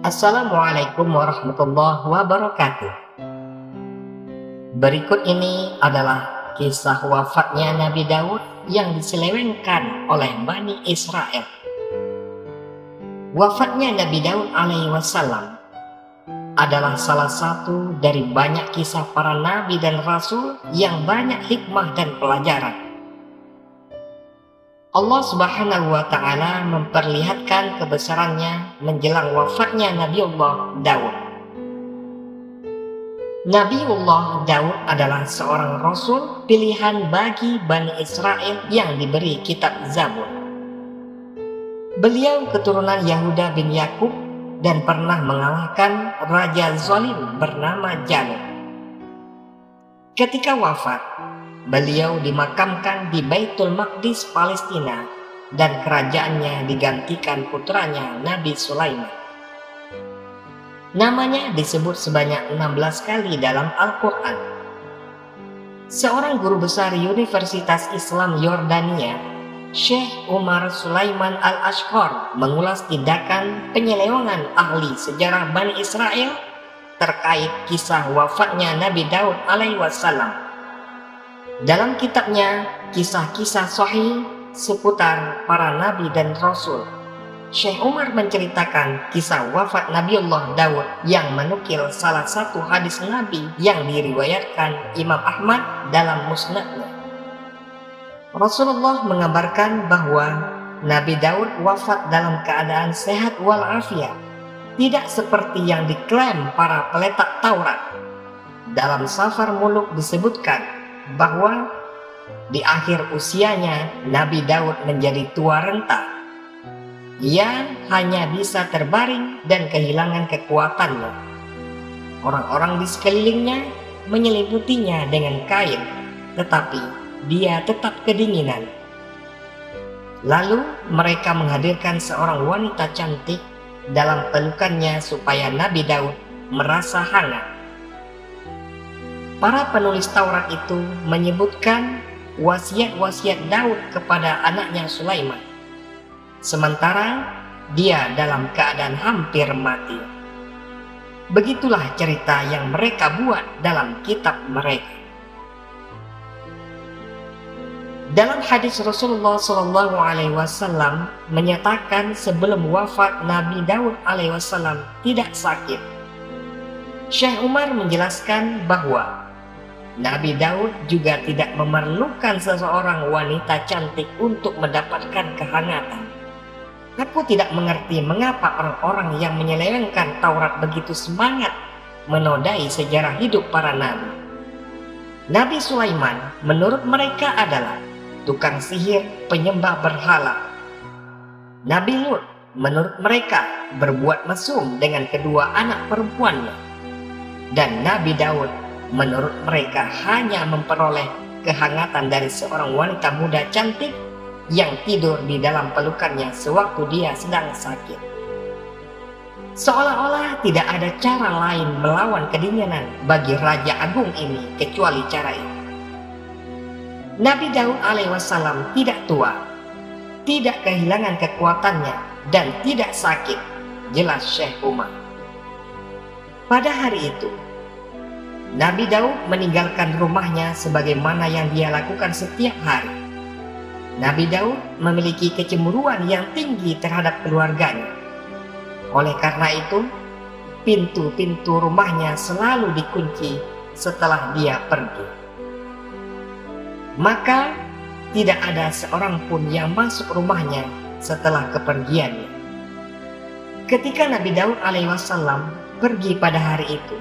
Assalamualaikum warahmatullahi wabarakatuh. Berikut ini adalah kisah wafatnya Nabi Daud yang diselewengkan oleh Bani Israel. Wafatnya Nabi Daud alaihi wasallam adalah salah satu dari banyak kisah para nabi dan rasul yang banyak hikmah dan pelajaran. Allah Subhanahu wa Ta'ala memperlihatkan kebesarannya menjelang wafatnya Nabiullah Daud. Nabiullah Daud adalah seorang rasul pilihan bagi Bani Israel yang diberi kitab Zabur. Beliau keturunan Yahuda bin Yakub dan pernah mengalahkan raja zalim bernama Jalut. Ketika wafat, beliau dimakamkan di Baitul Maqdis, Palestina, dan kerajaannya digantikan putranya Nabi Sulaiman. Namanya disebut sebanyak 16 kali dalam Al-Quran. Seorang guru besar Universitas Islam Yordania, Syekh Umar Sulaiman Al-Ashqar, mengulas tindakan penyelewengan ahli sejarah Bani Israel terkait kisah wafatnya Nabi Daud alaihi wasallam. Dalam kitabnya Kisah-Kisah Sahih seputar para nabi dan rasul, Syekh Umar menceritakan kisah wafat Nabiullah Daud yang menukil salah satu hadis Nabi yang diriwayatkan Imam Ahmad dalam musnadnya. Rasulullah mengabarkan bahwa Nabi Daud wafat dalam keadaan sehat walafiat, tidak seperti yang diklaim para peletak Taurat. Dalam Safar Muluk disebutkan bahwa di akhir usianya Nabi Daud menjadi tua renta. Ia hanya bisa terbaring dan kehilangan kekuatannya. Orang-orang di sekelilingnya menyeliputinya dengan kain, tetapi dia tetap kedinginan. Lalu mereka menghadirkan seorang wanita cantik dalam pelukannya supaya Nabi Daud merasa hangat. Para penulis Taurat itu menyebutkan wasiat-wasiat Daud kepada anaknya Sulaiman, sementara dia dalam keadaan hampir mati. Begitulah cerita yang mereka buat dalam kitab mereka. Dalam hadis Rasulullah SAW menyatakan sebelum wafat Nabi Daud alaihissalam tidak sakit. Syekh Umar menjelaskan bahwa Nabi Daud juga tidak memerlukan seseorang wanita cantik untuk mendapatkan kehangatan. Aku tidak mengerti mengapa orang-orang yang menyelewengkan Taurat begitu semangat menodai sejarah hidup para nabi. Nabi Sulaiman menurut mereka adalah tukang sihir penyembah berhala. Nabi Lut menurut mereka berbuat mesum dengan kedua anak perempuannya. Dan Nabi Daud menurut mereka hanya memperoleh kehangatan dari seorang wanita muda cantik yang tidur di dalam pelukannya sewaktu dia sedang sakit. Seolah-olah tidak ada cara lain melawan kedinginan bagi Raja Agung ini kecuali cara itu. Nabi Daud alaihissalam tidak tua, tidak kehilangan kekuatannya, dan tidak sakit, jelas Syekh Umar. Pada hari itu, Nabi Daud meninggalkan rumahnya sebagaimana yang dia lakukan setiap hari. Nabi Daud memiliki kecemburuan yang tinggi terhadap keluarganya. Oleh karena itu, pintu-pintu rumahnya selalu dikunci setelah dia pergi. Maka, tidak ada seorang pun yang masuk rumahnya setelah kepergiannya. Ketika Nabi Daud alaihissalam pergi pada hari itu,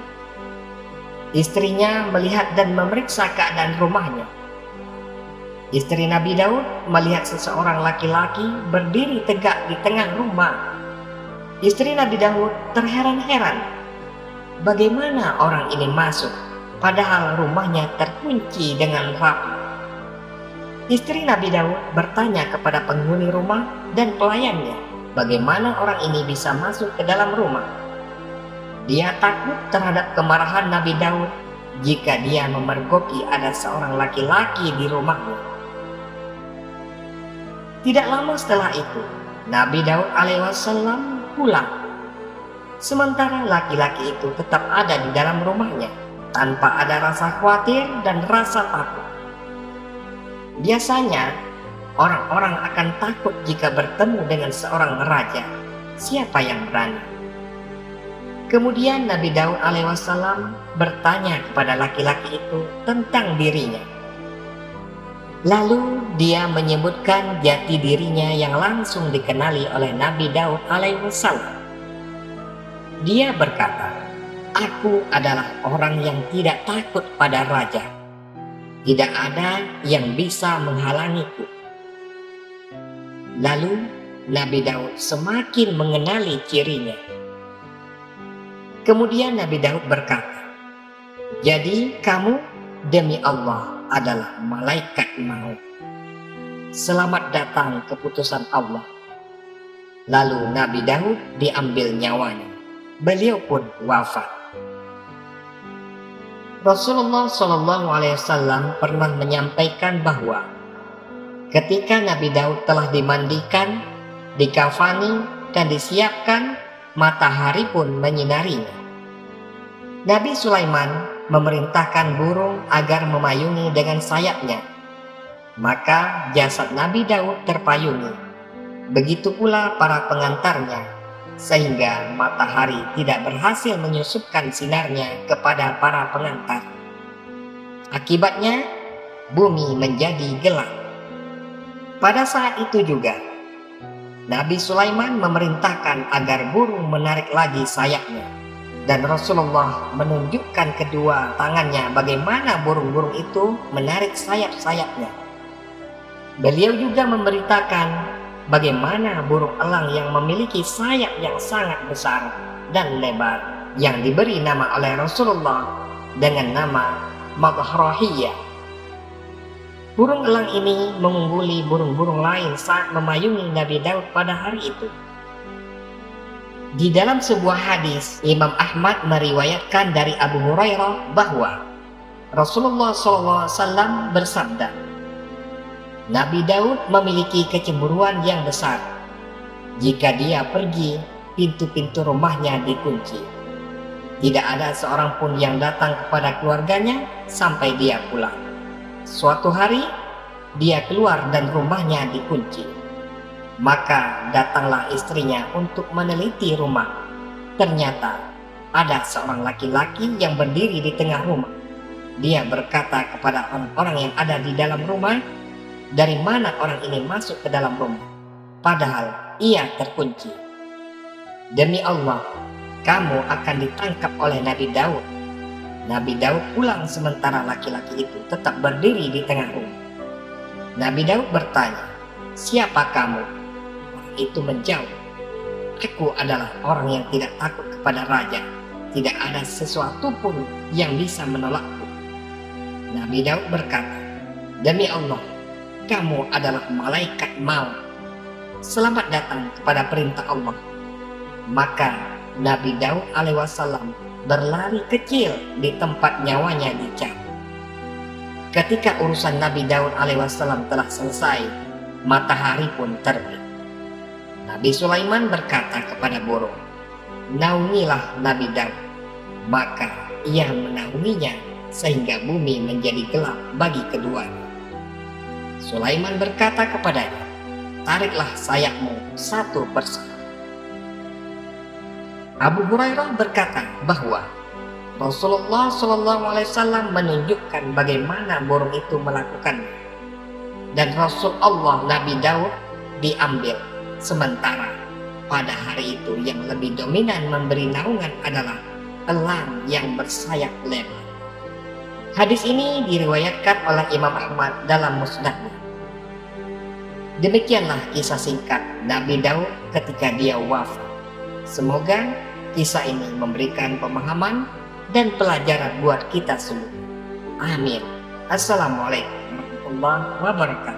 istrinya melihat dan memeriksa keadaan rumahnya. Istri Nabi Daud melihat seseorang laki-laki berdiri tegak di tengah rumah. Istri Nabi Daud terheran-heran. Bagaimana orang ini masuk, padahal rumahnya terkunci dengan rapi. Istri Nabi Daud bertanya kepada penghuni rumah dan pelayannya, bagaimana orang ini bisa masuk ke dalam rumah. Dia takut terhadap kemarahan Nabi Daud jika dia memergoki ada seorang laki-laki di rumahnya. Tidak lama setelah itu, Nabi Daud alaihissalam pulang. sementara laki-laki itu tetap ada di dalam rumahnya tanpa ada rasa khawatir dan rasa takut. Biasanya orang-orang akan takut jika bertemu dengan seorang raja. Siapa yang berani? Kemudian Nabi Daud alaihissalam bertanya kepada laki-laki itu tentang dirinya. Lalu dia menyebutkan jati dirinya yang langsung dikenali oleh Nabi Daud alaihissalam. Dia berkata, "Aku adalah orang yang tidak takut pada raja. Tidak ada yang bisa menghalangiku." Lalu Nabi Daud semakin mengenali cirinya. Kemudian Nabi Daud berkata, "Jadi kamu demi Allah adalah malaikat maut. Selamat datang keputusan Allah." Lalu Nabi Daud diambil nyawanya. Beliau pun wafat. Rasulullah SAW pernah menyampaikan bahwa ketika Nabi Daud telah dimandikan, dikafani, dan disiapkan, matahari pun menyinarinya. Nabi Sulaiman memerintahkan burung agar memayungi dengan sayapnya. Maka jasad Nabi Daud terpayungi. Begitu pula para pengantarnya, sehingga matahari tidak berhasil menyusupkan sinarnya kepada para pengantar. Akibatnya, bumi menjadi gelap. Pada saat itu juga, Nabi Sulaiman memerintahkan agar burung menarik lagi sayapnya, dan Rasulullah menunjukkan kedua tangannya bagaimana burung-burung itu menarik sayap-sayapnya. Beliau juga memberitakan bagaimana burung elang yang memiliki sayap yang sangat besar dan lebar yang diberi nama oleh Rasulullah dengan nama Madhrahiyah. Burung elang ini mengungguli burung-burung lain saat memayungi Nabi Daud pada hari itu. Di dalam sebuah hadis, Imam Ahmad meriwayatkan dari Abu Hurairah bahwa Rasulullah SAW bersabda, Nabi Daud memiliki kecemburuan yang besar. Jika dia pergi, pintu-pintu rumahnya dikunci. Tidak ada seorang pun yang datang kepada keluarganya sampai dia pulang. Suatu hari, dia keluar dan rumahnya dikunci. Maka datanglah istrinya untuk meneliti rumah. Ternyata ada seorang laki-laki yang berdiri di tengah rumah. Dia berkata kepada orang-orang yang ada di dalam rumah, "Dari mana orang ini masuk ke dalam rumah? Padahal ia terkunci." "Demi Allah, kamu akan ditangkap oleh Nabi Daud." Nabi Daud pulang sementara laki-laki itu tetap berdiri di tengah rumah. Nabi Daud bertanya, "Siapa kamu?" Orang itu menjawab, "Aku adalah orang yang tidak takut kepada raja. Tidak ada sesuatu pun yang bisa menolakku." Nabi Daud berkata, "Demi Allah, kamu adalah malaikat maut. Selamat datang kepada perintah Allah." Maka Nabi Daud alaihissalam berlari kecil di tempat nyawanya dicabut. Ketika urusan Nabi Daud alaihissalam telah selesai, matahari pun terbit. Nabi Sulaiman berkata kepada burung, "Naungilah Nabi Daud." Maka ia menaunginya sehingga bumi menjadi gelap bagi keduanya. Sulaiman berkata kepadanya, "Tariklah sayapmu satu persatu." Abu Hurairah berkata bahwa Rasulullah SAW menunjukkan bagaimana burung itu melakukannya, dan Rasul Allah Nabi Daud diambil, sementara pada hari itu yang lebih dominan memberi naungan adalah elang yang bersayap lebar. Hadis ini diriwayatkan oleh Imam Ahmad dalam Musnadnya. Demikianlah kisah singkat Nabi Daud ketika dia wafat. Semoga kisah ini memberikan pemahaman dan pelajaran buat kita semua. Amin. Assalamualaikum warahmatullahi wabarakatuh.